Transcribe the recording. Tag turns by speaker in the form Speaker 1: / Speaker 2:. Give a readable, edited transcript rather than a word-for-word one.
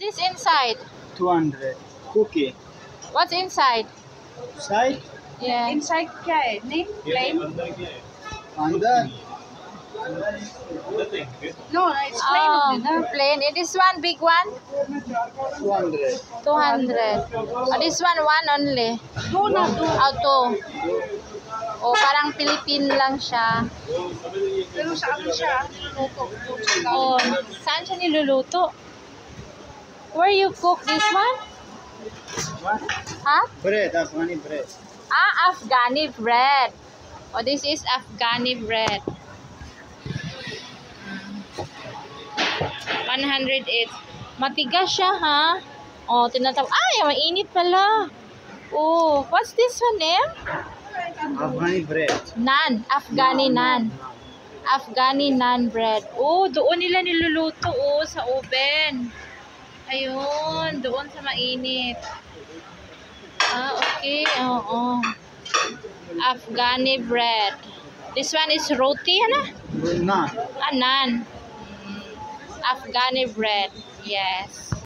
Speaker 1: This inside.
Speaker 2: 200. Cookie.
Speaker 1: What's inside?
Speaker 2: Side.
Speaker 1: Yeah.
Speaker 3: Inside क्या है? नहीं plain.
Speaker 2: Under.
Speaker 3: No, it's plain only, na?
Speaker 1: Plain. This one, big one?
Speaker 2: 200.
Speaker 1: 200. This one only.
Speaker 3: Two na, two.
Speaker 1: Two. Oh, parang Philippine lang siya.
Speaker 3: Pero sa ano siya? Luto.
Speaker 1: Oh, saan siya niluluto? Where you cook this one?
Speaker 2: What?
Speaker 1: Huh?
Speaker 2: Bread. Afghani bread.
Speaker 1: Afghani bread. Oh, this is Afghani bread. 108. Matigas siya, ha? Oh, tinatawag. Ay, mainit pala. Oh, what's this one name?
Speaker 2: Afghani bread.
Speaker 1: Naan. Afghani naan. Afghani naan bread. Oh, doon nila niluluto, oh, sa oven. Ayun, doon sa mainit. Okay. Oo. Afghani bread. This one is roti, ano?
Speaker 2: Naan.
Speaker 1: Naan. Afghani bread. Yes.